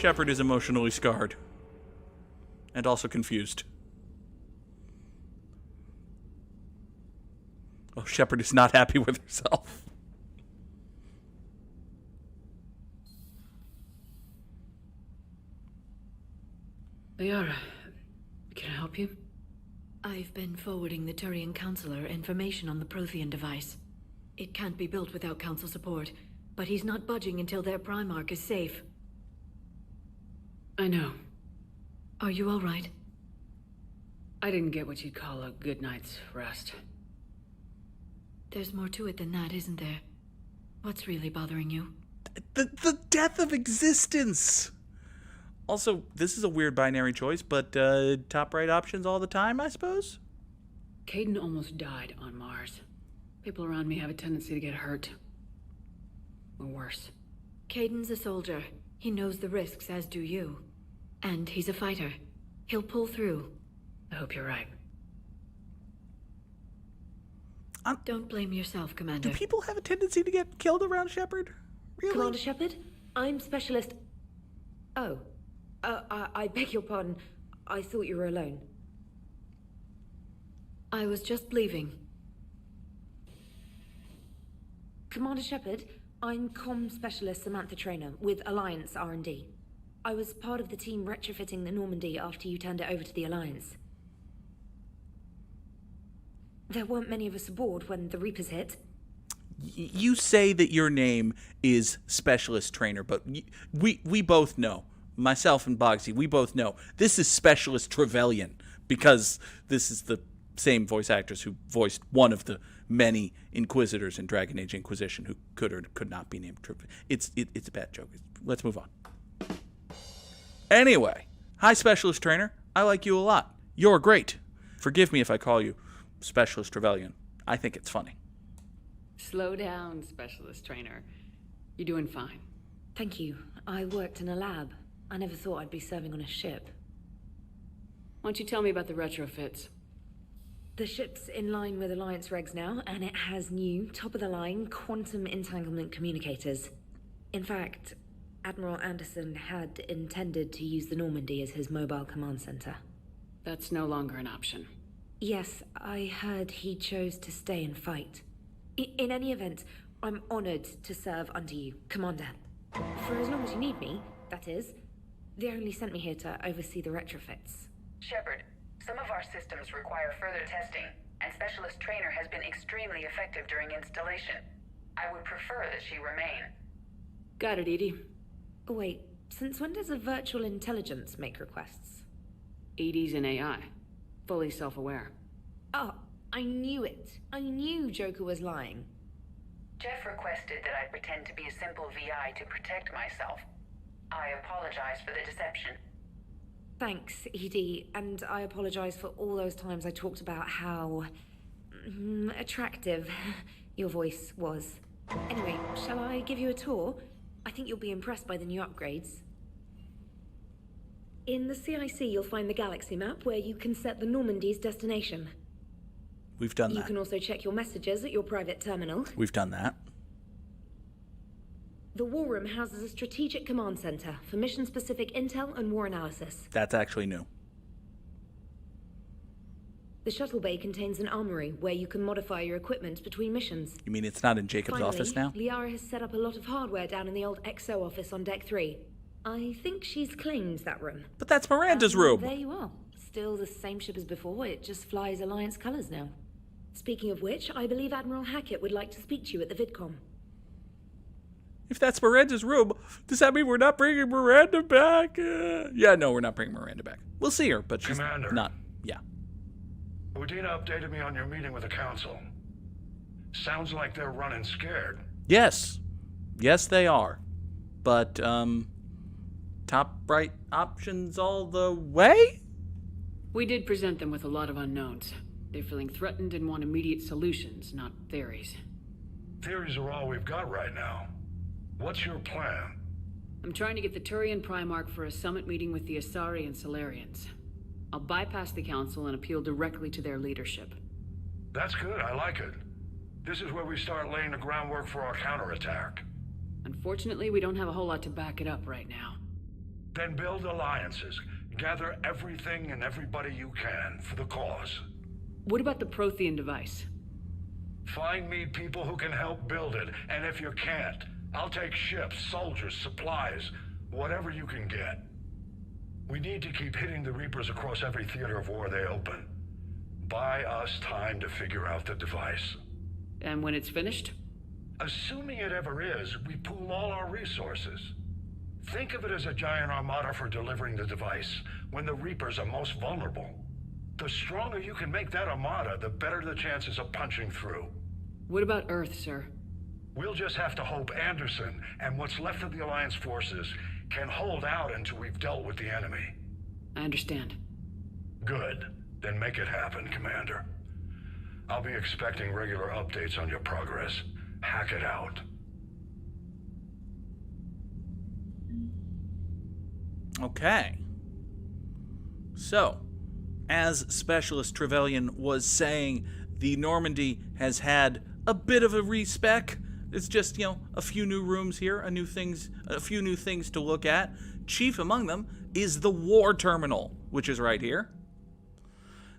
Shepard is emotionally scarred. And also confused. Oh, Shepard is not happy with herself. Liara, can I help you? I've been forwarding the Turian Counselor information on the Prothean device. It can't be built without Council support, but he's not budging until their Primarch is safe. I know. Are you all right? I didn't get what you'd call a good night's rest. There's more to it than that, isn't there? What's really bothering you? The death of existence! Also, this is a weird binary choice, but top right options all the time, I suppose? Caden almost died on Mars. People around me have a tendency to get hurt. Or worse. Caden's a soldier. He knows the risks, as do you. And he's a fighter. He'll pull through. I hope you're right. Don't blame yourself, Commander. Do people have a tendency to get killed around Shepard? Really? Commander Shepard, I'm Specialist... Oh. I beg your pardon. I thought you were alone. I was just leaving. Commander Shepard, I'm Comm Specialist Samantha Traynor with Alliance R&D. I was part of the team retrofitting the Normandy after you turned it over to the Alliance. There weren't many of us aboard when the Reapers hit. You say that your name is Specialist Trainer, but we both know. Myself and Bogsy, we both know. This is Specialist Trevelyan, because this is the same voice actors who voiced one of the many Inquisitors in Dragon Age Inquisition who could or could not be named Trevelyan. It's a bad joke. Let's move on. Anyway, hi Specialist Trainer. I like you a lot. You're great. Forgive me if I call you Specialist Trevelyan. I think it's funny. Slow down, Specialist Trainer. You're doing fine. Thank you. I worked in a lab. I never thought I'd be serving on a ship. Why don't you tell me about the retrofits? The ship's in line with Alliance regs now, and it has new, top-of-the-line, quantum entanglement communicators. In fact, Admiral Anderson had intended to use the Normandy as his mobile command center. That's no longer an option. Yes, I heard he chose to stay and fight. In any event, I'm honored to serve under you, Commander. For as long as you need me, that is. They only sent me here to oversee the retrofits. Shepard, some of our systems require further testing, and Specialist Trainer has been extremely effective during installation. I would prefer that she remain. Got it, Edie. Oh, wait, since when does a virtual intelligence make requests? Edie's an AI. Fully self-aware. Oh, I knew it. I knew Joker was lying. Jeff requested that I pretend to be a simple VI to protect myself. I apologize for the deception. Thanks, Edie, and I apologize for all those times I talked about how... attractive your voice was. Anyway, shall I give you a tour? I think you'll be impressed by the new upgrades. In the CIC, you'll find the galaxy map where you can set the Normandy's destination. We've done that. You can also check your messages at your private terminal. We've done that. The War Room houses a strategic command center for mission-specific intel and war analysis. That's actually new. The shuttle bay contains an armory where you can modify your equipment between missions. You mean it's not in Jacob's Finally, office now? Liara has set up a lot of hardware down in the old XO office on Deck 3. I think she's claimed that room. But that's Miranda's room. There you are. Still the same ship as before, it just flies Alliance colors now. Speaking of which, I believe Admiral Hackett would like to speak to you at the VidCom. If that's Miranda's room, does that mean we're not bringing Miranda back? Yeah, no, we're not bringing Miranda back. We'll see her, but she's Commander. not. Yeah. Udina updated me on your meeting with the Council. Sounds like they're running scared. Yes. Yes, they are. But, top right options all the way? We did present them with a lot of unknowns. They're feeling threatened and want immediate solutions, not theories. Theories are all we've got right now. What's your plan? I'm trying to get the Turian Primarch for a summit meeting with the Asari and Solarians. I'll bypass the Council and appeal directly to their leadership. That's good, I like it. This is where we start laying the groundwork for our counterattack. Unfortunately, we don't have a whole lot to back it up right now. Then build alliances. Gather everything and everybody you can for the cause. What about the Prothean device? Find me people who can help build it, and if you can't, I'll take ships, soldiers, supplies, whatever you can get. We need to keep hitting the Reapers across every theater of war they open. Buy us time to figure out the device. And when it's finished? Assuming it ever is, we pool all our resources. Think of it as a giant armada for delivering the device, when the Reapers are most vulnerable. The stronger you can make that armada, the better the chances of punching through. What about Earth, sir? We'll just have to hope Anderson and what's left of the Alliance forces can hold out until we've dealt with the enemy. I understand. Good. Then make it happen, Commander. I'll be expecting regular updates on your progress. Hackett out. Okay. So, as Specialist Trevelyan was saying, the Normandy has had a bit of a respec. It's just, a few new rooms here, a few new things to look at. Chief among them is the war terminal, which is right here.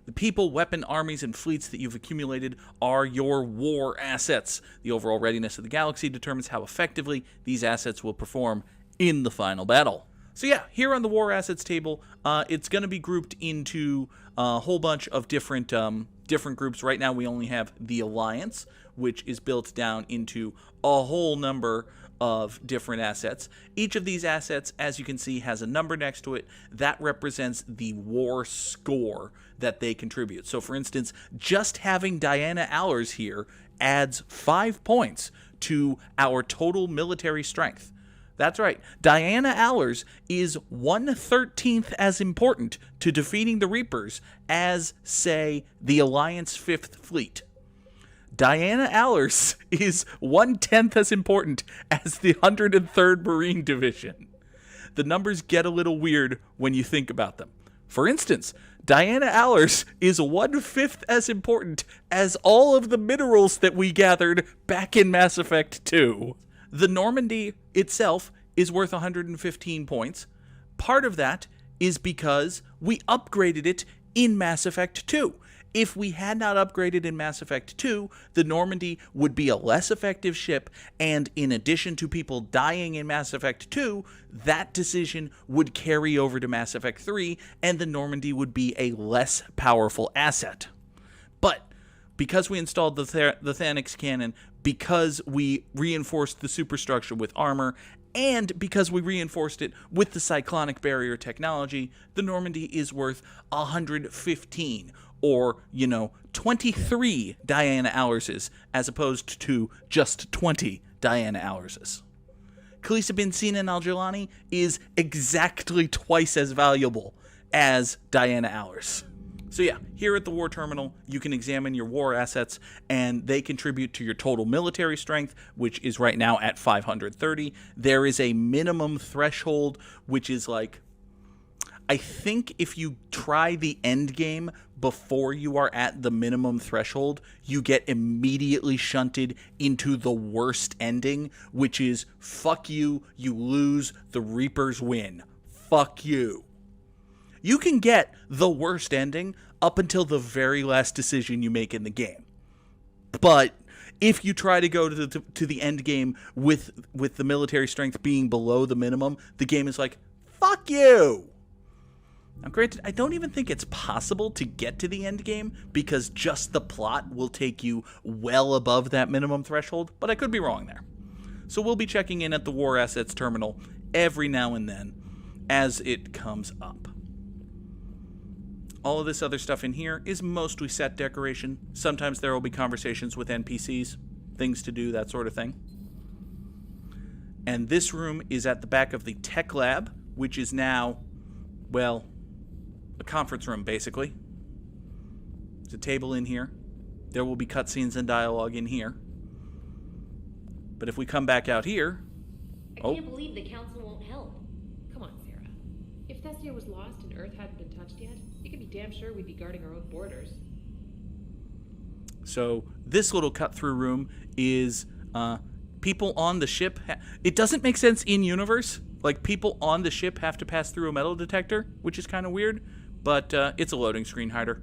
The people, weapon, armies, and fleets that you've accumulated are your war assets. The overall readiness of the galaxy determines how effectively these assets will perform in the final battle. So yeah, here on the war assets table, it's going to be grouped into a whole bunch of different groups. Right now we only have the Alliance, which is built down into a whole number of different assets. Each of these assets, as you can see, has a number next to it that represents the war score that they contribute. So for instance, just having Diana Allers here adds 5 points to our total military strength. That's right, Diana Allers is 1/13th as important to defeating the Reapers as, say, the Alliance 5th Fleet. Diana Allers is 1/10th as important as the 103rd Marine Division. The numbers get a little weird when you think about them. For instance, Diana Allers is 1/5 as important as all of the minerals that we gathered back in Mass Effect 2. The Normandy itself is worth 115 points. Part of that is because we upgraded it in Mass Effect 2. If we had not upgraded in Mass Effect 2, the Normandy would be a less effective ship, and in addition to people dying in Mass Effect 2, that decision would carry over to Mass Effect 3, and the Normandy would be a less powerful asset. But because we installed the Thanix cannon, because we reinforced the superstructure with armor, and because we reinforced it with the cyclonic barrier technology, the Normandy is worth 115, or, 23 Diana Allerses, as opposed to just 20 Diana Allerses. Khaleesi bin Sinan al-Jilani is exactly twice as valuable as Diana Allers. So yeah, here at the War Terminal, you can examine your war assets, and they contribute to your total military strength, which is right now at 530. There is a minimum threshold, which is like, I think if you try the end game before you are at the minimum threshold, you get immediately shunted into the worst ending, which is, fuck you, you lose, the Reapers win. Fuck you. You can get the worst ending up until the very last decision you make in the game. But if you try to go to the end game with the military strength being below the minimum, the game is like, fuck you. Now, granted, I don't even think it's possible to get to the end game because just the plot will take you well above that minimum threshold, but I could be wrong there. So we'll be checking in at the War Assets Terminal every now and then as it comes up. All of this other stuff in here is mostly set decoration. Sometimes there will be conversations with NPCs, things to do, that sort of thing. And this room is at the back of the tech lab, which is now, well, a conference room, basically. There's a table in here. There will be cutscenes and dialogue in here. But if we come back out here... I can't believe the council won't help. Come on, Sarah. If Thessia was lost and Earth hadn't been touched yet, you can be damn sure we'd be guarding our own borders. So this little cut-through room is people on the ship. It doesn't make sense in universe Like, people on the ship have to pass through a metal detector, which is kind of weird, but it's a loading screen hider.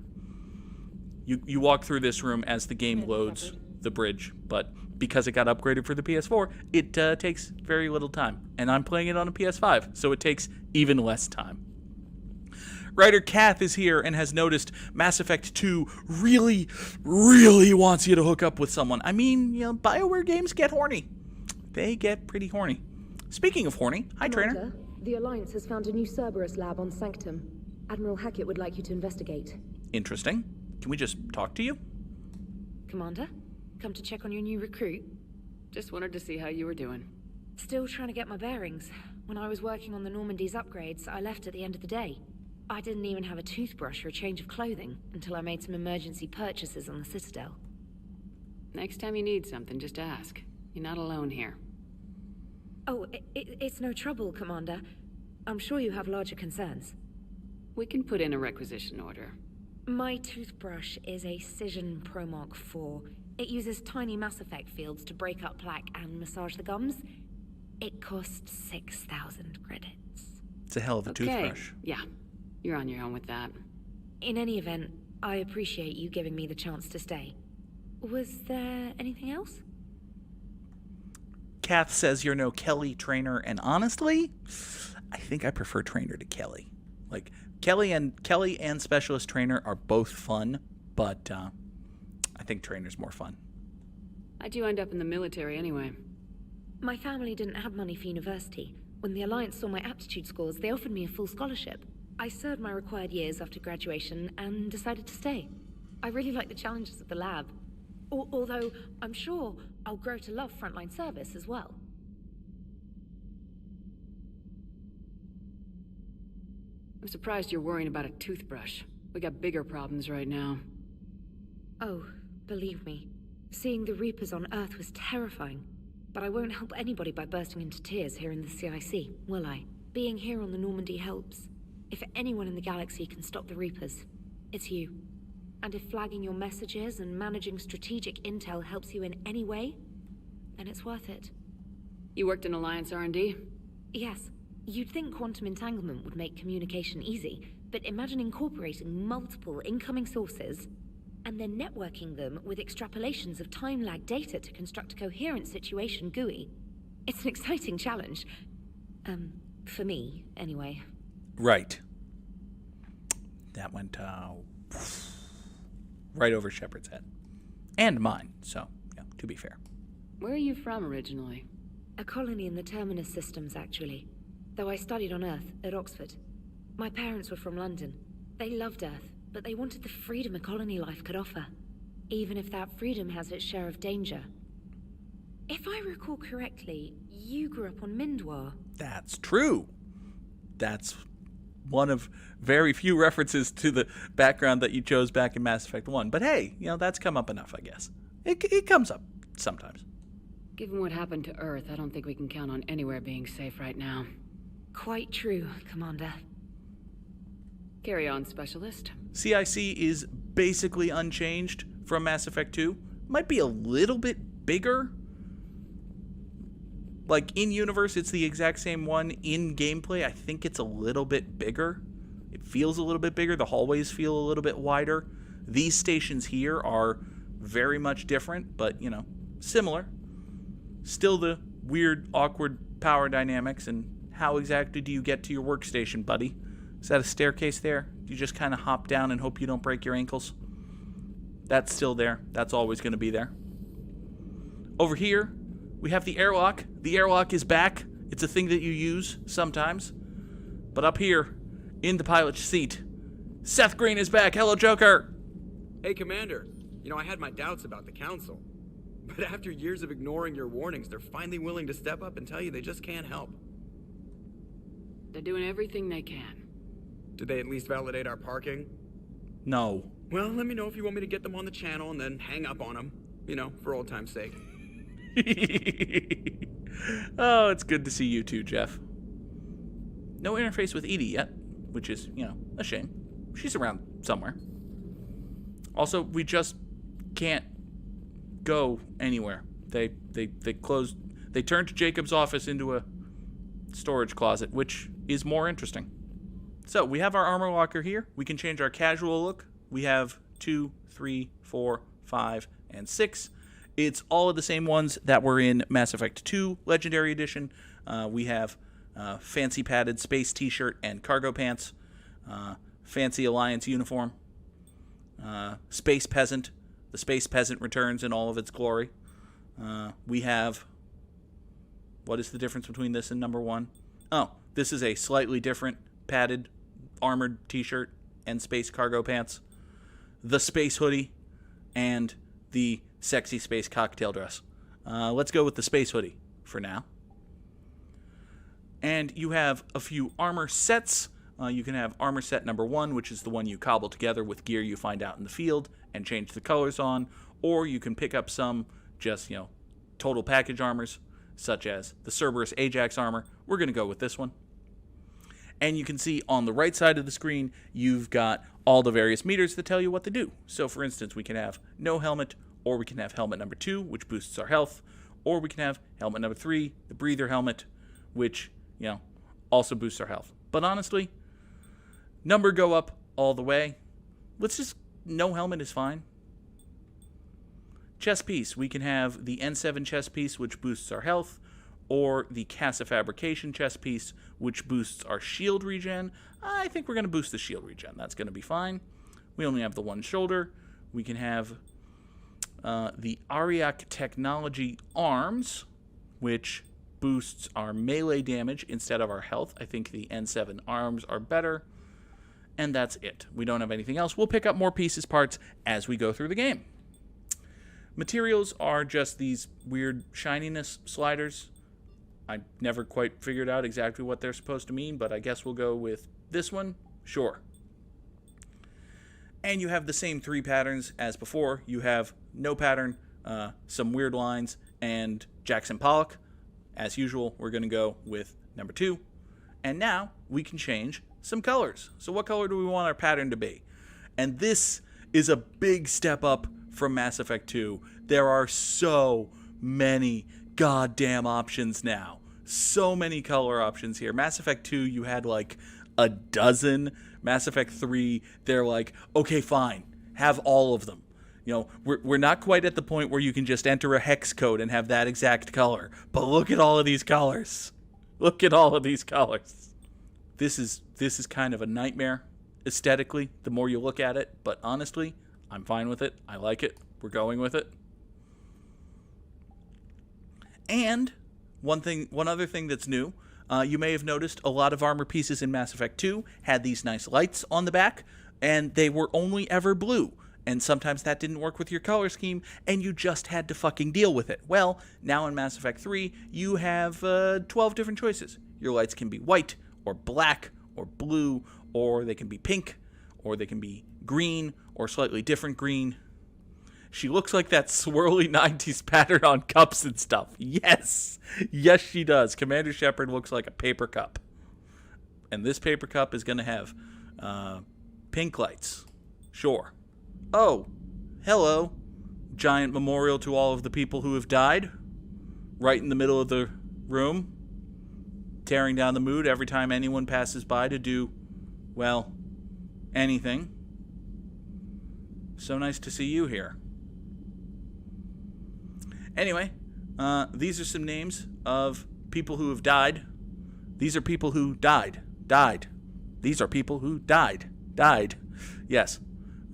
You walk through this room as the game loads the bridge, but because it got upgraded for the PS4, it takes very little time. And I'm playing it on a PS5, so it takes even less time. Writer Kath is here and has noticed Mass Effect 2 really, really wants you to hook up with someone. I mean, BioWare games get horny. They get pretty horny. Speaking of horny, hi, Trainer. The Alliance has found a new Cerberus lab on Sanctum. Admiral Hackett would like you to investigate. Interesting. Can we just talk to you? Commander, come to check on your new recruit. Just wanted to see how you were doing. Still trying to get my bearings. When I was working on the Normandy's upgrades, I left at the end of the day. I didn't even have a toothbrush or a change of clothing until I made some emergency purchases on the Citadel. Next time you need something, just ask. You're not alone here. Oh, it's no trouble, Commander. I'm sure you have larger concerns. We can put in a requisition order. My toothbrush is a Cision Pro Mark IV. It uses tiny Mass Effect fields to break up plaque and massage the gums. It costs 6,000 credits. It's a hell of a toothbrush. Yeah, you're on your own with that. In any event, I appreciate you giving me the chance to stay. Was there anything else? Kath says you're no Kelly, Trainer, and honestly, I think I prefer Trainer to Kelly. Like, Kelly and Specialist Trainer are both fun, but I think Trainer's more fun. How'd you end up in the military anyway? My family didn't have money for university. When the Alliance saw my aptitude scores, they offered me a full scholarship. I served my required years after graduation and decided to stay. I really like the challenges of the lab. Although, I'm sure I'll grow to love frontline service as well. I'm surprised you're worrying about a toothbrush. We got bigger problems right now. Oh, believe me, seeing the Reapers on Earth was terrifying. But I won't help anybody by bursting into tears here in the CIC, will I? Being here on the Normandy helps. If anyone in the galaxy can stop the Reapers, it's you. And if flagging your messages and managing strategic intel helps you in any way, then it's worth it. You worked in Alliance R&D? Yes. You'd think quantum entanglement would make communication easy, but imagine incorporating multiple incoming sources and then networking them with extrapolations of time-lag data to construct a coherent situation GUI. It's an exciting challenge. For me, anyway. Right. That went right over Shepard's head. And mine, so, yeah, to be fair. Where are you from originally? A colony in the Terminus systems, actually. Though I studied on Earth, at Oxford. My parents were from London. They loved Earth, but they wanted the freedom a colony life could offer. Even if that freedom has its share of danger. If I recall correctly, you grew up on Mindwar. That's true. That's one of very few references to the background that you chose back in Mass Effect 1. But hey, that's come up enough, I guess. It comes up sometimes. Given what happened to Earth, I don't think we can count on anywhere being safe right now. Quite true, Commander. Carry on, Specialist. CIC is basically unchanged from Mass Effect 2. Might be a little bit bigger. Like, in-universe, it's the exact same one. In gameplay, I think it's a little bit bigger. It feels a little bit bigger. The hallways feel a little bit wider. These stations here are very much different, but, similar. Still the weird, awkward power dynamics, and how exactly do you get to your workstation, buddy? Is that a staircase there? Do you just kind of hop down and hope you don't break your ankles? That's still there. That's always going to be there. Over here, we have the airlock. The airlock is back. It's a thing that you use sometimes. But up here, in the pilot's seat, Seth Green is back. Hello, Joker. Hey, Commander. I had my doubts about the Council. But after years of ignoring your warnings, they're finally willing to step up and tell you they just can't help. They're doing everything they can. Did they at least validate our parking? No. Well, let me know if you want me to get them on the channel and then hang up on them. For old time's sake. Oh, it's good to see you too, Jeff. No interface with Edie yet, which is, a shame. She's around somewhere. Also, we just can't go anywhere. They closed. They turned Jacob's office into a storage closet, which is more interesting. So we have our armor locker here. We can change our casual look. We have 2, 3, 4, 5, and 6. It's all of the same ones that were in Mass Effect 2 Legendary Edition. We have fancy padded space t-shirt and cargo pants, fancy Alliance uniform, space peasant. The space peasant returns in all of its glory. We have... What is the difference between this and number 1? Oh, this is a slightly different padded armored t-shirt and space cargo pants, the space hoodie, and the sexy space cocktail dress. Let's go with the space hoodie for now. And you have a few armor sets. You can have armor set number 1, which is the one you cobble together with gear you find out in the field and change the colors on, or you can pick up some just, total package armors, such as the Cerberus Ajax armor. We're going to go with this one. And you can see on the right side of the screen, you've got all the various meters that tell you what to do. So, for instance, we can have no helmet, or we can have helmet number 2, which boosts our health, or we can have helmet number 3, the breather helmet, which, also boosts our health. But honestly, number go up all the way. No helmet is fine. Chest piece, we can have the N7 chest piece, which boosts our health, or the Casa Fabrication chest piece, which boosts our shield regen. I think we're going to boost the shield regen. That's going to be fine. We only have the one shoulder. We can have the Ariak Technology arms, which boosts our melee damage instead of our health. I think the N7 arms are better. And that's it. We don't have anything else. We'll pick up more pieces, parts, as we go through the game. Materials are just these weird shininess sliders. I never quite figured out exactly what they're supposed to mean, but I guess we'll go with this one. Sure. And you have the same 3 patterns as before. You have no pattern, some weird lines, and Jackson Pollock. As usual, we're going to go with number 2. And now we can change some colors. So what color do we want our pattern to be? And this is a big step up from Mass Effect 2. There are so many goddamn options now. So many color options here. Mass Effect 2, you had like a dozen. Mass Effect 3, they're like, okay, fine, have all of them. We're not quite at the point where you can just enter a hex code and have that exact color. But look at all of these colors. Look at all of these colors. This is kind of a nightmare aesthetically, the more you look at it. But honestly, I'm fine with it. I like it. We're going with it. And one other thing that's new, you may have noticed a lot of armor pieces in Mass Effect 2 had these nice lights on the back, and they were only ever blue. And sometimes that didn't work with your color scheme, and you just had to fucking deal with it. Well, now in Mass Effect 3, you have 12 different choices. Your lights can be white, or black, or blue, or they can be pink, or they can be green, or slightly different green. She looks like that swirly 90s pattern on cups and stuff. Yes! Yes, she does. Commander Shepard looks like a paper cup. And this paper cup is going to have pink lights. Sure. Oh, hello. Giant memorial to all of the people who have died. Right in the middle of the room. Tearing down the mood every time anyone passes by to do, well, anything. So nice to see you here. Anyway, these are some names of people who have died. These are people who died. These are people who died. Yes.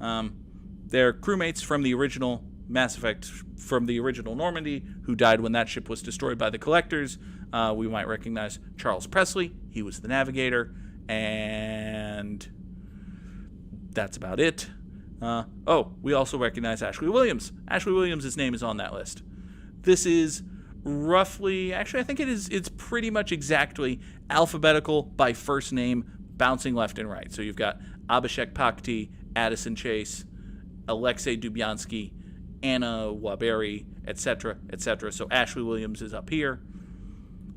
They're crewmates from the original Mass Effect, from the original Normandy, who died when that ship was destroyed by the Collectors. We might recognize Charles Presley. He was the navigator. And that's about it. We also recognize Ashley Williams. Ashley Williams' name is on that list. This is roughly, actually I think it's pretty much exactly alphabetical by first name, bouncing left and right. So you've got Abhishek Pakti, Addison Chase, Alexei Dubyansky, Anna Waberi, etc., etc. So Ashley Williams is up here.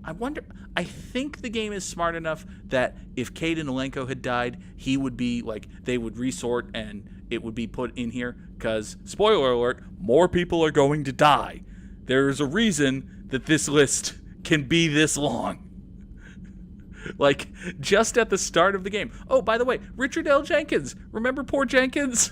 I think the game is smart enough that if Cade and Alenko had died, he would be like, they would resort and it would be put in here because, spoiler alert, more people are going to die. There's a reason that this list can be this long. Like, just at the start of the game. Oh, by the way, Richard L. Jenkins. Remember poor Jenkins?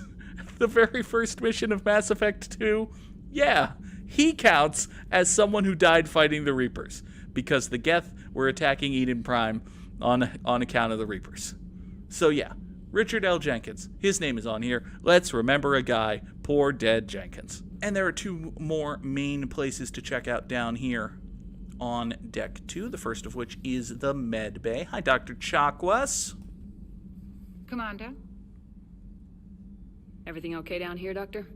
The very first mission of Mass Effect 2? Yeah, he counts as someone who died fighting the Reapers, because the Geth were attacking Eden Prime on account of the Reapers. So yeah, Richard L. Jenkins. His name is on here. Let's remember a guy. Poor dead Jenkins. And there are two more main places to check out down here on Deck 2, the first of which is the Med Bay. Hi, Dr. Chakwas. Commander? Everything okay down here, Doctor?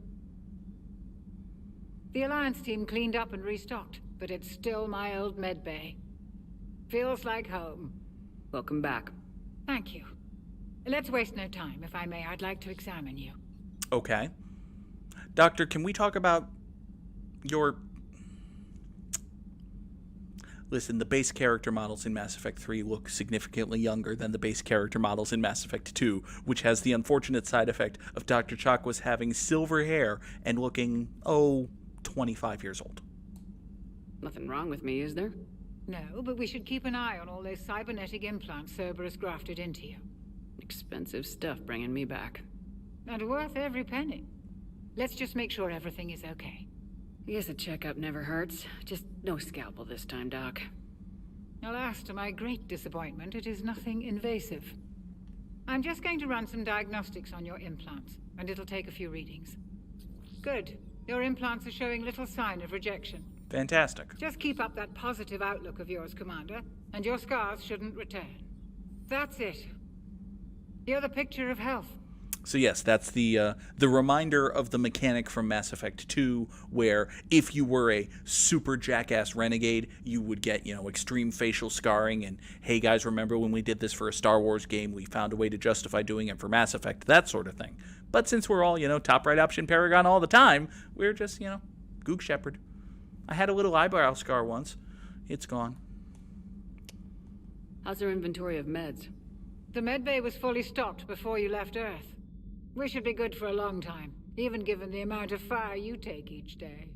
The Alliance team cleaned up and restocked, but it's still my old med bay. Feels like home. Welcome back. Thank you. Let's waste no time. If I may, I'd like to examine you. Okay. Doctor, can we talk about your... Listen, the base character models in Mass Effect 3 look significantly younger than the base character models in Mass Effect 2, which has the unfortunate side effect of Dr. Chakwas having silver hair and looking, 25 years old. Nothing wrong with me, is there? No, but we should keep an eye on all those cybernetic implants Cerberus grafted into you. Expensive stuff bringing me back. And worth every penny. Let's just make sure everything is okay. I guess a checkup never hurts. Just no scalpel this time, Doc. Alas, to my great disappointment, it is nothing invasive. I'm just going to run some diagnostics on your implants, and it'll take a few readings. Good. Your implants are showing little sign of rejection. Fantastic. Just keep up that positive outlook of yours, Commander, and your scars shouldn't return. That's it. You're the picture of health. So yes, that's the reminder of the mechanic from Mass Effect 2, where if you were a super jackass renegade, you would get, extreme facial scarring, and hey guys, remember when we did this for a Star Wars game, we found a way to justify doing it for Mass Effect, that sort of thing. But since we're all, top right option Paragon all the time, we're just, Goog Shepherd. I had a little eyebrow scar once. It's gone. How's our inventory of meds? The medbay was fully stocked before you left Earth. We should be good for a long time, even given the amount of fire you take each day.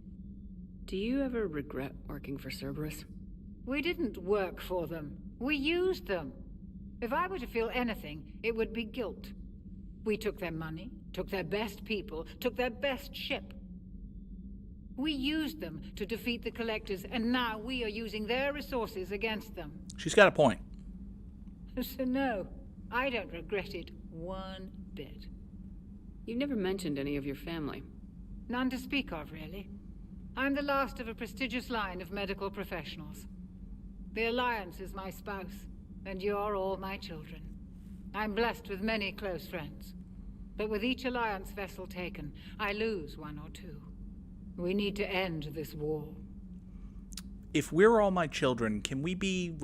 Do you ever regret working for Cerberus? We didn't work for them. We used them. If I were to feel anything, it would be guilt. We took their money, took their best people, took their best ship. We used them to defeat the Collectors, and now we are using their resources against them. She's got a point. So no, I don't regret it one bit. You never mentioned any of your family. None to speak of, really. I'm the last of a prestigious line of medical professionals. The Alliance is my spouse, and you're all my children. I'm blessed with many close friends. But with each Alliance vessel taken, I lose one or two. We need to end this war. If we're all my children, can we be,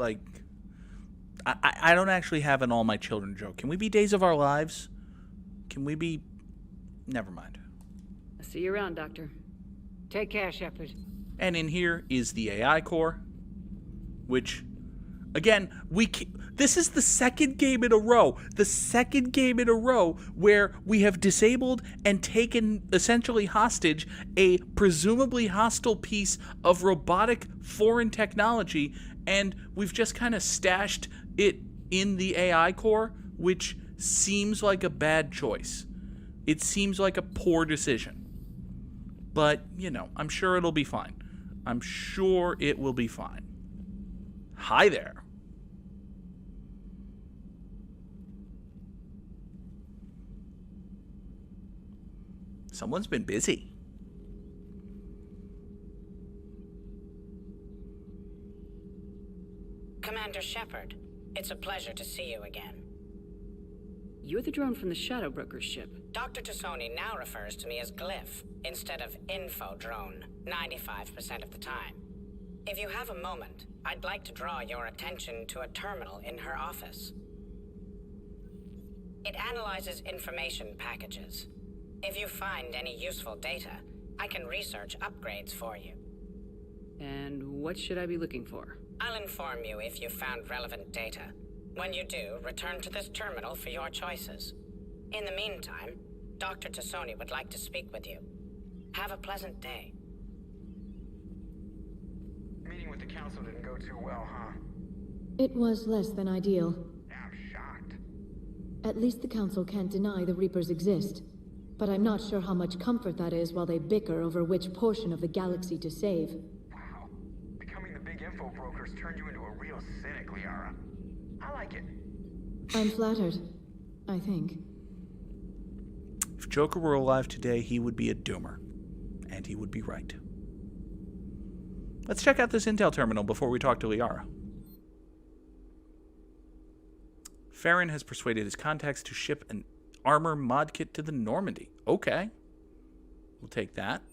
I don't actually have an all my children joke. Can we be Days of Our Lives? Can we be... Never mind. I'll see you around, Doctor. Take care, Shepard. And in here is the AI core, which, again, this is the second game in a row. The second game in a row where we have disabled and taken essentially hostage a presumably hostile piece of robotic foreign technology, and we've just kind of stashed it in the AI core, which seems like a bad choice. It seems like a poor decision. But, I'm sure it'll be fine. I'm sure it will be fine. Hi there. Someone's been busy. Commander Shepard, it's a pleasure to see you again. You're the drone from the Shadow Broker's ship. Dr. Tessoni now refers to me as Glyph instead of Info Drone 95% of the time. If you have a moment, I'd like to draw your attention to a terminal in her office. It analyzes information packages. If you find any useful data, I can research upgrades for you. And what should I be looking for? I'll inform you if you've found relevant data. When you do, return to this terminal for your choices. In the meantime, Dr. Tessoni would like to speak with you. Have a pleasant day. Meeting with the council didn't go too well, huh? It was less than ideal. I'm shocked. At least the Council can't deny the Reapers exist. But I'm not sure how much comfort that is while they bicker over which portion of the galaxy to save. Wow. Becoming the big info broker's turned you into a real cynic, Liara. I like it. I'm flattered, I think. If Joker were alive today, he would be a doomer. And he would be right. Let's check out this intel terminal before we talk to Liara. Farron has persuaded his contacts to ship an armor mod kit to the Normandy. Okay. We'll take that.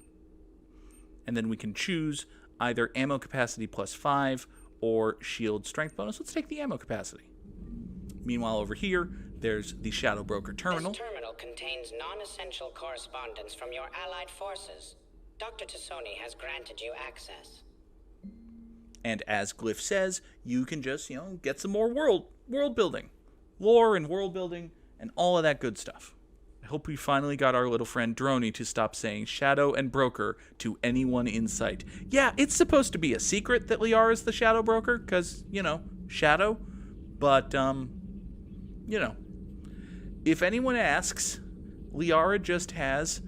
And then we can choose either ammo capacity +5 or shield strength bonus. Let's take the ammo capacity. Meanwhile, over here, there's the Shadow Broker terminal. This terminal contains non-essential correspondence from your allied forces. Dr. Tessoni has granted you access. And as Glyph says, you can just, get some more world building. Lore and world building and all of that good stuff. I hope we finally got our little friend Droney to stop saying Shadow and Broker to anyone in sight. Yeah, it's supposed to be a secret that Liara is the Shadow Broker, because, Shadow. But, if anyone asks, Liara just has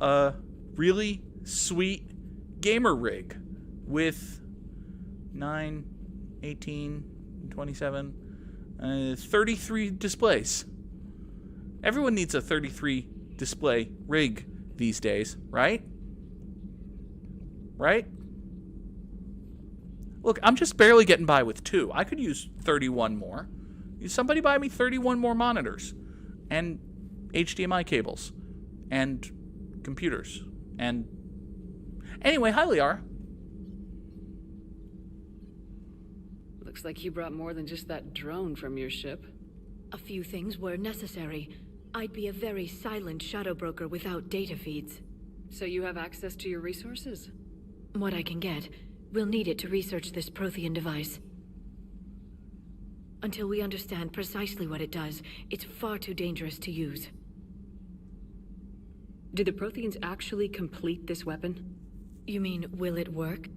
a really sweet gamer rig with 9, 18, 27, 33 displays. Everyone needs a 33 display rig these days, right? Right? Look, I'm just barely getting by with 2. I could use 31 more. Somebody buy me 31 more monitors and HDMI cables and computers. And anyway, hi, Liara. Looks like you brought more than just that drone from your ship. A few things were necessary. I'd be a very silent Shadow Broker without data feeds. So you have access to your resources? What I can get. We'll need it to research this Prothean device. Until we understand precisely what it does, it's far too dangerous to use. Did the Protheans actually complete this weapon? You mean, will it work?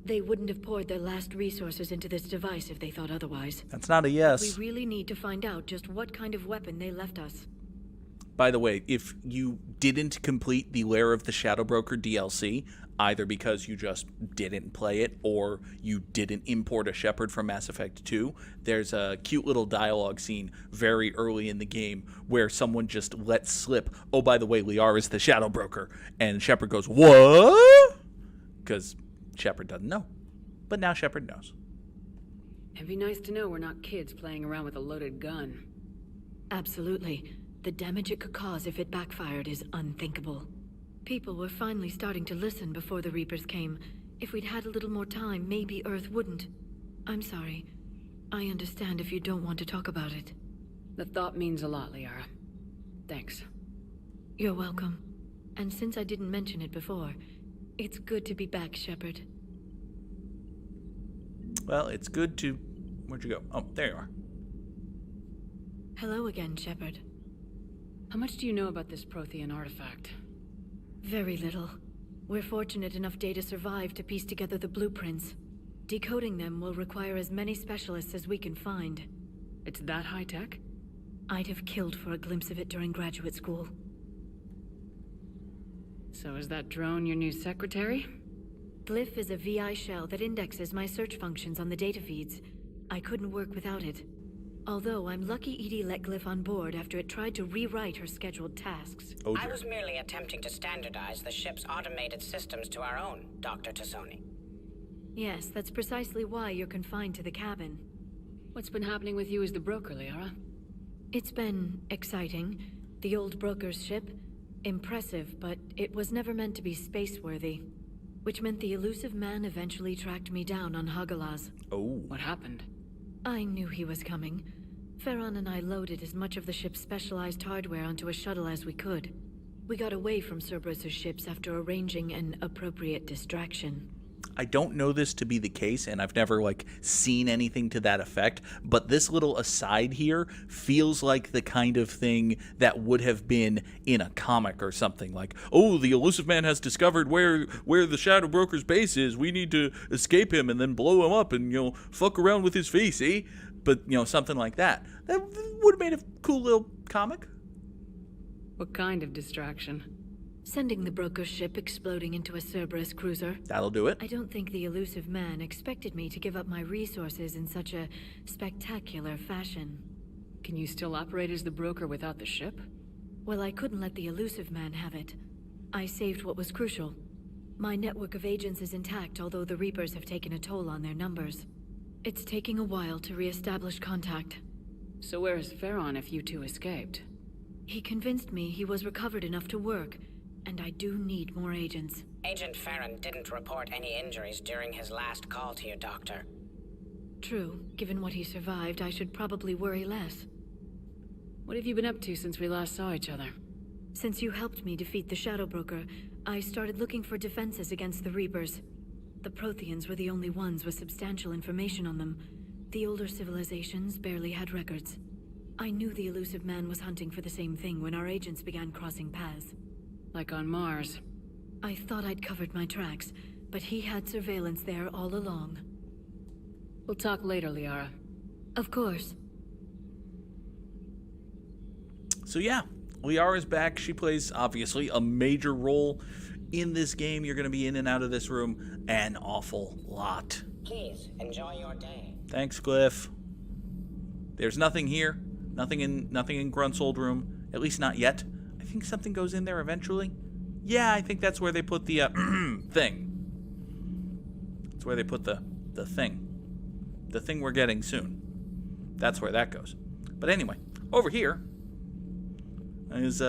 They wouldn't have poured their last resources into this device if they thought otherwise. That's not a yes. We really need to find out just what kind of weapon they left us. By the way, if you didn't complete the Lair of the Shadow Broker DLC, either because you just didn't play it or you didn't import a Shepard from Mass Effect 2, there's a cute little dialogue scene very early in the game where someone just lets slip, oh, by the way, Liara is the Shadow Broker. And Shepard goes, what? Because Shepard doesn't know. But now Shepard knows. It'd be nice to know we're not kids playing around with a loaded gun. Absolutely. The damage it could cause if it backfired is unthinkable. People were finally starting to listen before the Reapers came. If we'd had a little more time, maybe Earth wouldn't. I'm sorry. I understand if you don't want to talk about it. The thought means a lot, Liara. Thanks. You're welcome. And since I didn't mention it before, it's good to be back, Shepard. Well, it's good to... Where'd you go? Oh, there you are. Hello again, Shepard. How much do you know about this Prothean artifact? Very little. We're fortunate enough data survived to piece together the blueprints. Decoding them will require as many specialists as we can find. It's that high-tech? I'd have killed for a glimpse of it during graduate school. So is that drone your new secretary? Glyph is a VI shell that indexes my search functions on the data feeds. I couldn't work without it. Although I'm lucky EDI let Glyph on board after it tried to rewrite her scheduled tasks. Oh, dear. I was merely attempting to standardize the ship's automated systems to our own, Dr. Tessoni. Yes, that's precisely why you're confined to the cabin. What's been happening with you as the broker, Liara? It's been exciting. The old broker's ship, impressive, but it was never meant to be space-worthy. Which meant the elusive man eventually tracked me down on Hagalaz. Oh. What happened? I knew he was coming. Farron and I loaded as much of the ship's specialized hardware onto a shuttle as we could. We got away from Cerberus' ships after arranging an appropriate distraction. I don't know this to be the case, and I've never seen anything to that effect, but this little aside here feels like the kind of thing that would have been in a comic or something. Like, oh, the elusive man has discovered where the Shadow Broker's base is. We need to escape him and then blow him up and, fuck around with his face, eh? But, something like that. That would have made a cool little comic. What kind of distraction? Sending the broker's ship exploding into a Cerberus cruiser. That'll do it. I don't think the elusive man expected me to give up my resources in such a spectacular fashion. Can you still operate as the broker without the ship? Well, I couldn't let the elusive man have it. I saved what was crucial. My network of agents is intact, although the Reapers have taken a toll on their numbers. It's taking a while to re-establish contact. So where is Farron if you two escaped? He convinced me he was recovered enough to work, and I do need more agents. Agent Farron didn't report any injuries during his last call to you, Doctor. True. Given what he survived, I should probably worry less. What have you been up to since we last saw each other? Since you helped me defeat the Shadow Broker, I started looking for defenses against the Reapers. The Protheans were the only ones with substantial information on them. The older civilizations barely had records. I knew the elusive man was hunting for the same thing when our agents began crossing paths. Like on Mars. I thought I'd covered my tracks, but he had surveillance there all along. We'll talk later, Liara. Of course. So yeah, Liara's back. She plays, obviously, a major role in this game. You're going to be in and out of this room an awful lot. Please, enjoy your day. Thanks, Glyph. There's nothing here. Nothing in Grunt's old room. At least not yet. I think something goes in there eventually. Yeah, I think that's where they put the thing. That's where they put the thing. The thing we're getting soon. That's where that goes. But anyway, over here is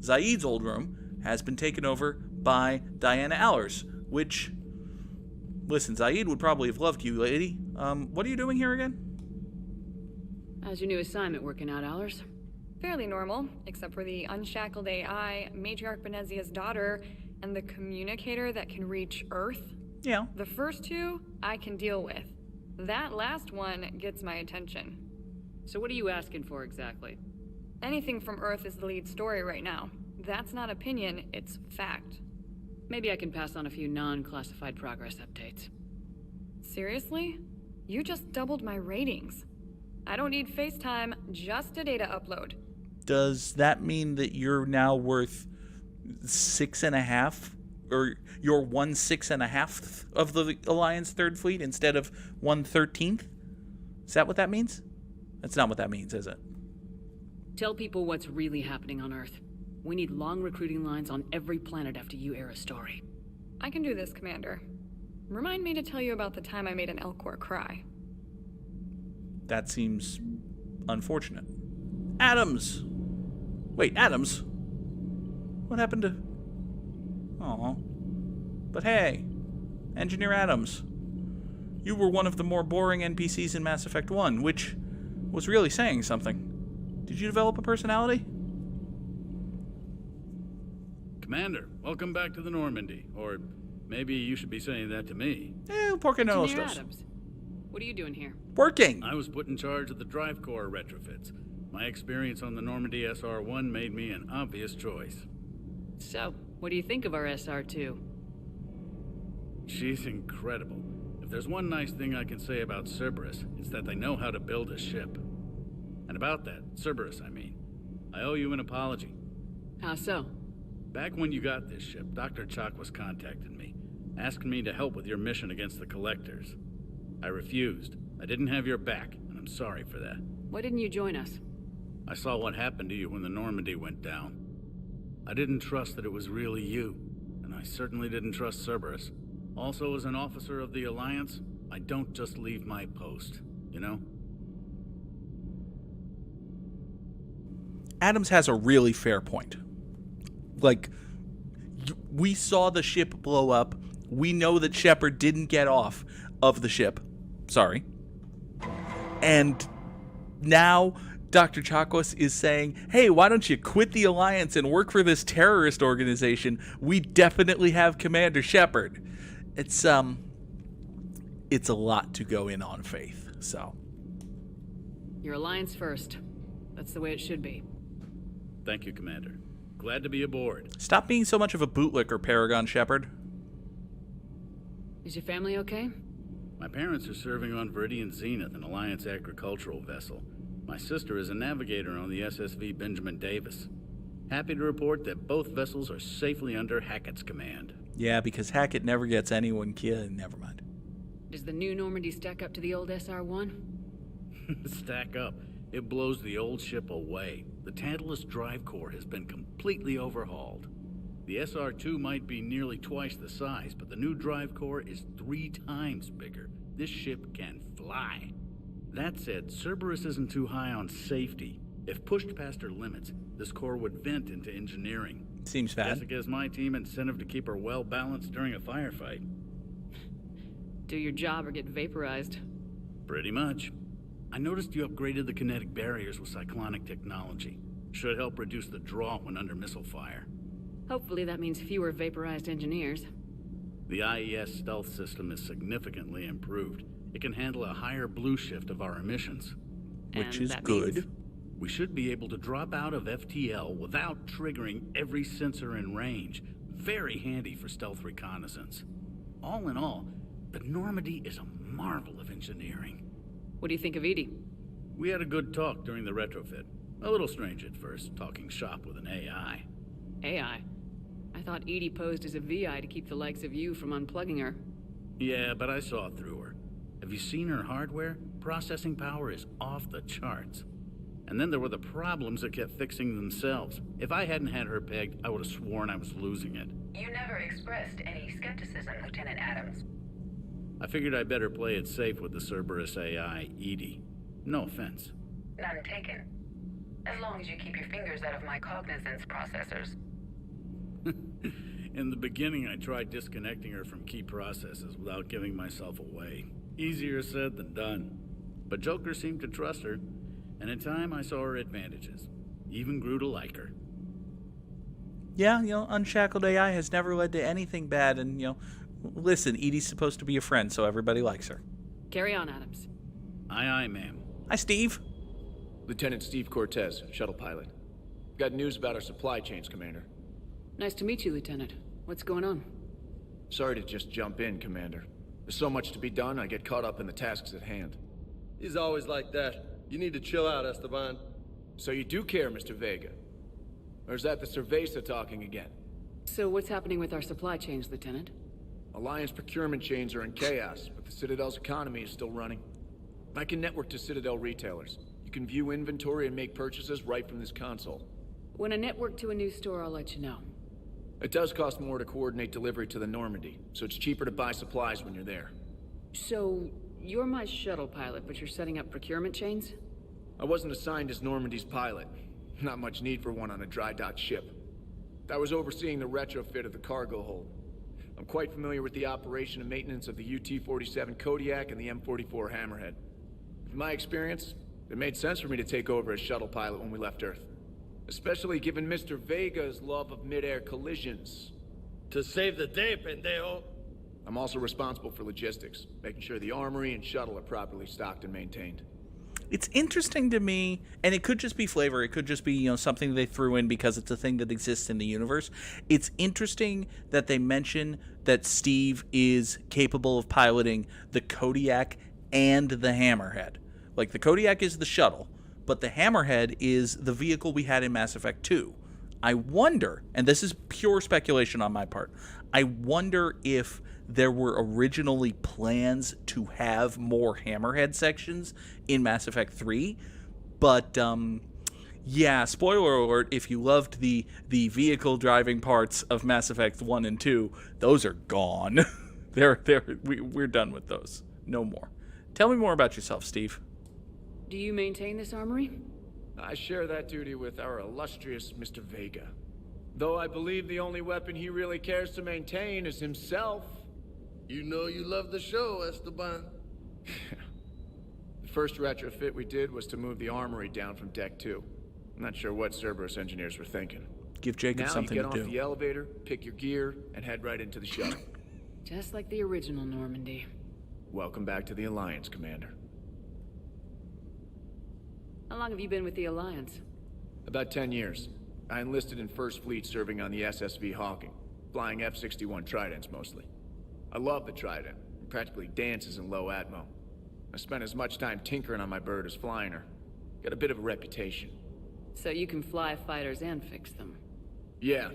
Zaid's old room has been taken over by Diana Allers, which, listen, Zaid would probably have loved you, lady. What are you doing here again? How's your new assignment working out, Allers? Fairly normal, except for the unshackled AI, Matriarch Benezia's daughter, and the communicator that can reach Earth. Yeah. The first two, I can deal with. That last one gets my attention. So what are you asking for exactly? Anything from Earth is the lead story right now. That's not opinion, it's fact. Maybe I can pass on a few non-classified progress updates. Seriously? You just doubled my ratings. I don't need FaceTime, just a data upload. Does that mean that you're now worth 6.5, or you're 1/6.5 of the Alliance Third Fleet instead of 1/13? Is that what that means? That's not what that means, is it? Tell people what's really happening on Earth. We need long recruiting lines on every planet after you air a story. I can do this, Commander. Remind me to tell you about the time I made an Elcor cry. That seems unfortunate. Adams! Wait, Adams? What happened to... Aw. But hey, Engineer Adams. You were one of the more boring NPCs in Mass Effect 1, which was really saying something. Did you develop a personality? Commander, welcome back to the Normandy. Or maybe you should be saying that to me. Porque no Engineer los dos. Adams, what are you doing here? Working! I was put in charge of the drive core retrofits. My experience on the Normandy SR-1 made me an obvious choice. So, what do you think of our SR-2? She's incredible. If there's one nice thing I can say about Cerberus, it's that they know how to build a ship. And about that, Cerberus, I mean, I owe you an apology. How so? Back when you got this ship, Dr. Chakwas contacted me, asking me to help with your mission against the Collectors. I refused. I didn't have your back, and I'm sorry for that. Why didn't you join us? I saw what happened to you when the Normandy went down. I didn't trust that it was really you, and I certainly didn't trust Cerberus. Also, as an officer of the Alliance, I don't just leave my post, you know? Adams has a really fair point. Like, we saw the ship blow up. We know that Shepard didn't get off of the ship. Sorry. And now Dr. Chakwas is saying, hey, why don't you quit the Alliance and work for this terrorist organization? We definitely have Commander Shepard. It's, it's a lot to go in on faith. So, Your alliance first. That's the way it should be. Thank you, Commander. Glad to be aboard. stop being so much of a bootlicker, Paragon Shepard. Is your family okay? My parents are serving on Viridian Zenith, an Alliance agricultural vessel. My sister is a navigator on the SSV Benjamin Davis. Happy to report that both vessels are safely under Hackett's command. Yeah, because Hackett never gets anyone killed. Never mind. Does the new Normandy stack up to the old SR-1? Stack up. It blows the old ship away. The Tantalus drive core has been completely overhauled. The SR-2 might be nearly twice the size, but the new drive core is 3 times bigger. This ship can fly. That said, Cerberus isn't too high on safety. If pushed past her limits, this core would vent into engineering. Seems bad. Guess it gives my team incentive to keep her well balanced during a firefight. Do your job or get vaporized. Pretty much. I noticed you upgraded the kinetic barriers with cyclonic technology. Should help reduce the draw when under missile fire. Hopefully that means fewer vaporized engineers. The IES stealth system is significantly improved. It can handle a higher blue shift of our emissions. Which And is that good. means- We should be able to drop out of FTL without triggering every sensor in range. Very handy for stealth reconnaissance. All in all, the Normandy is a marvel of engineering. What do you think of Edie? We had a good talk during the retrofit. A little strange at first, talking shop with an AI. AI? I thought Edie posed as a VI to keep the likes of you from unplugging her. Yeah, but I saw through her. Have you seen her hardware? Processing power is off the charts. And then there were the problems that kept fixing themselves. If I hadn't had her pegged, I would have sworn I was losing it. You never expressed any skepticism, Lieutenant Adams. I figured I'd better play it safe with the Cerberus AI, Edie. No offense. None taken. As long as you keep your fingers out of my cognizance processors. In the beginning, I tried disconnecting her from key processes without giving myself away. Easier said than done. But Joker seemed to trust her, and in time I saw her advantages. Even grew to like her. Yeah, unshackled AI has never led to anything bad, and, listen, Edie's supposed to be a friend, so everybody likes her. Carry on, Adams. Aye, aye, ma'am. Hi, Steve. Lieutenant Steve Cortez, shuttle pilot. Got news about our supply chains, Commander. Nice to meet you, Lieutenant. What's going on? Sorry to just jump in, Commander. There's so much to be done, I get caught up in the tasks at hand. He's always like that. You need to chill out, Esteban. So you do care, Mr. Vega? Or is that the Cerveza talking again? So what's happening with our supply chains, Lieutenant? Alliance procurement chains are in chaos, but the Citadel's economy is still running. I can network to Citadel retailers. You can view inventory and make purchases right from this console. When I network to a new store, I'll let you know. It does cost more to coordinate delivery to the Normandy, so it's cheaper to buy supplies when you're there. So, you're my shuttle pilot, but you're setting up procurement chains? I wasn't assigned as Normandy's pilot. Not much need for one on a dry dock ship. I was overseeing the retrofit of the cargo hold. I'm quite familiar with the operation and maintenance of the UT-47 Kodiak and the M44 Hammerhead. In my experience, it made sense for me to take over as shuttle pilot when we left Earth. Especially given Mr. Vega's love of mid-air collisions. To save the day, pendejo. I'm also responsible for logistics, making sure the armory and shuttle are properly stocked and maintained. It's interesting to me, and it could just be flavor. It could just be, something they threw in because it's a thing that exists in the universe. It's interesting that they mention that Steve is capable of piloting the Kodiak and the Hammerhead. Like, the Kodiak is the shuttle, but the Hammerhead is the vehicle we had in Mass Effect 2. I wonder, and this is pure speculation on my part, I wonder if there were originally plans to have more Hammerhead sections in Mass Effect 3, but yeah, spoiler alert, if you loved the vehicle driving parts of Mass Effect 1 and 2, those are gone. We're done with those. No more. Tell me more about yourself, Steve. Do you maintain this armory? I share that duty with our illustrious Mr. Vega. Though I believe the only weapon he really cares to maintain is himself. You know you love the show, Esteban. The first retrofit we did was to move the armory down from Deck 2. I'm not sure what Cerberus engineers were thinking. Give Jacob something to do. Now you get off the elevator, pick your gear, and head right into the shuttle. Just like the original Normandy. Welcome back to the Alliance, Commander. How long have you been with the Alliance? About 10 years. I enlisted in First Fleet serving on the SSV Hawking, flying F-61 Tridents mostly. I love the Trident. It practically dances in low atmo. I spent as much time tinkering on my bird as flying her. Got a bit of a reputation. So you can fly fighters and fix them. Yeah,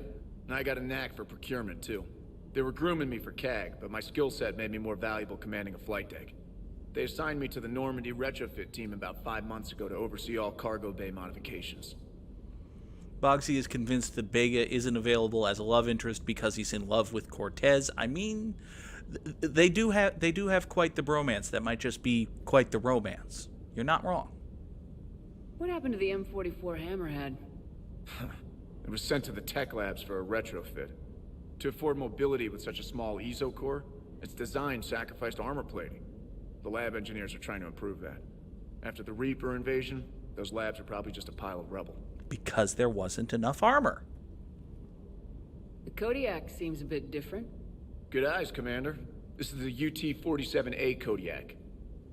and I got a knack for procurement too. They were grooming me for CAG, but my skill set made me more valuable commanding a flight deck. They assigned me to the Normandy retrofit team about 5 months ago to oversee all cargo bay modifications. Boggsy is convinced that Bega isn't available as a love interest because he's in love with Cortez. I mean, they do have quite the bromance. That might just be quite the romance. You're not wrong. What happened to the M44 Hammerhead? It was sent to the tech labs for a retrofit. To afford mobility with such a small ESO core, its design sacrificed armor plating. The lab engineers are trying to improve that. After the Reaper invasion, those labs are probably just a pile of rubble. Because there wasn't enough armor. The Kodiak seems a bit different. Good eyes, Commander. This is the UT-47A Kodiak.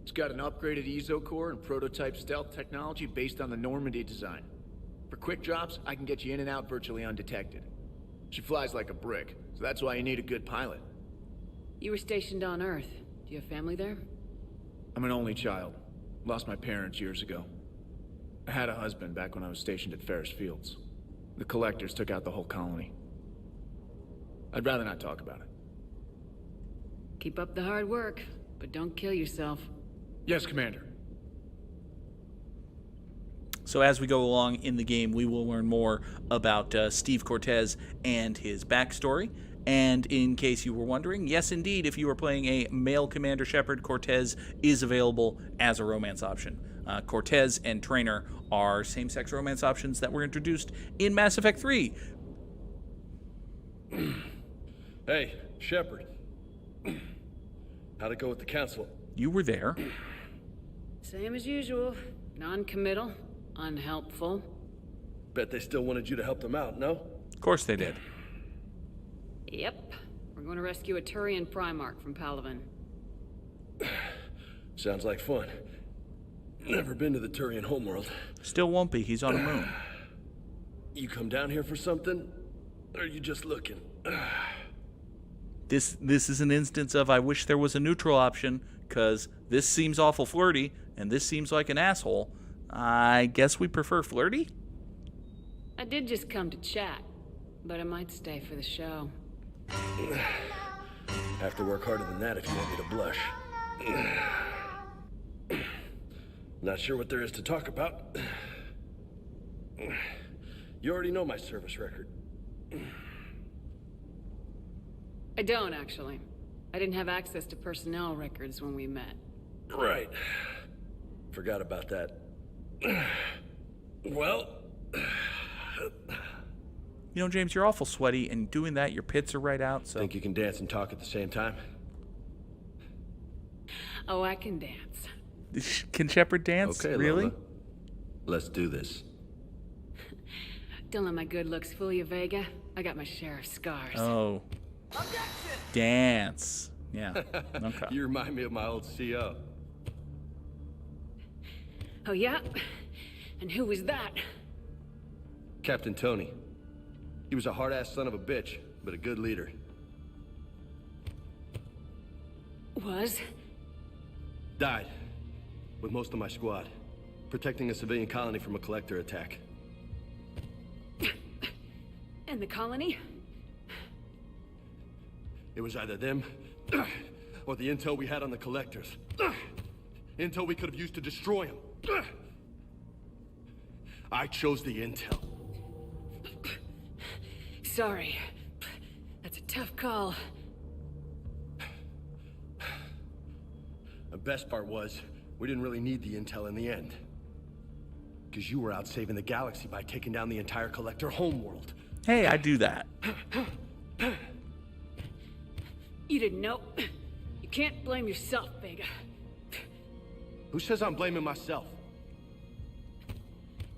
It's got an upgraded ESO core and prototype stealth technology based on the Normandy design. For quick drops, I can get you in and out virtually undetected. She flies like a brick, so that's why you need a good pilot. You were stationed on Earth. Do you have family there? I'm an only child. Lost my parents years ago. I had a husband back when I was stationed at Ferris Fields. The collectors took out the whole colony. I'd rather not talk about it. Keep up the hard work, but don't kill yourself. Yes, Commander. So as we go along in the game, we will learn more about Steve Cortez and his backstory. And in case you were wondering, yes, indeed, if you are playing a male Commander Shepard, Cortez is available as a romance option. Cortez and Trainer are same-sex romance options that were introduced in Mass Effect 3. Hey, Shepard. How'd it go with the Council? You were there. Same as usual. Non-committal. Unhelpful. Bet they still wanted you to help them out, no? Of course they did. Yep. We're going to rescue a Turian Primarch from Palaven. Sounds like fun. Never been to the Turian homeworld. Still won't be. He's on the moon. You come down here for something? Or are you just looking? This is an instance of I wish there was a neutral option, because this seems awful flirty, and this seems like an asshole. I guess we prefer flirty? I did just come to chat, but I might stay for the show. Have to work harder than that if you want me to blush. Not sure what there is to talk about. You already know my service record. I don't, actually. I didn't have access to personnel records when we met. Right. Forgot about that. Well... You know, James, you're awful sweaty, and doing that, your pits are right out, so... Think you can dance and talk at the same time? Oh, I can dance. Can Shepard dance? Okay, really? Lola. Let's do this. Don't let my good looks fool you, Vega. I got my share of scars. Oh. Dance. Yeah. Okay. You remind me of my old CO. Oh, yeah? And who was that? Captain Tony. He was a hard-ass son of a bitch, but a good leader. Was? Died. With most of my squad. Protecting a civilian colony from a collector attack. And the colony? It was either them, or the intel we had on the collectors. Intel we could have used to destroy them. I chose the intel. Sorry. That's a tough call. The best part was, we didn't really need the intel in the end. Because you were out saving the galaxy by taking down the entire collector homeworld. Hey, I do that. You didn't know. You can't blame yourself, Vega. Who says I'm blaming myself?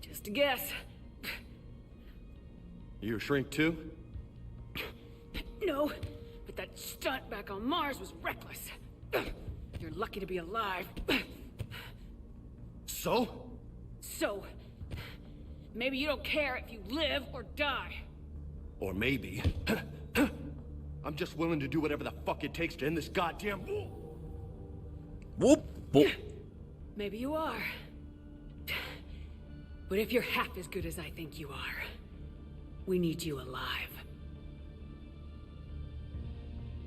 Just a guess. You a shrink too? No, but that stunt back on Mars was reckless. You're lucky to be alive. So? So, maybe you don't care if you live or die. Or maybe... I'm just willing to do whatever the fuck it takes to end this goddamn war. Whoop, whoop. Maybe you are. But if you're half as good as I think you are, we need you alive.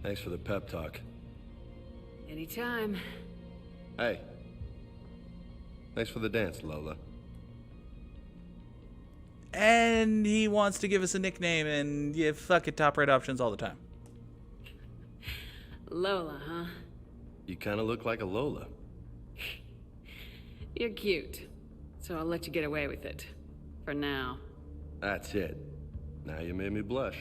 Thanks for the pep talk. Anytime. Hey. Thanks for the dance, Lola. And he wants to give us a nickname, and you fuck it, top right options all the time. Lola, huh? You kind of look like a Lola. You're cute. So I'll let you get away with it. For now. That's it. Now you made me blush.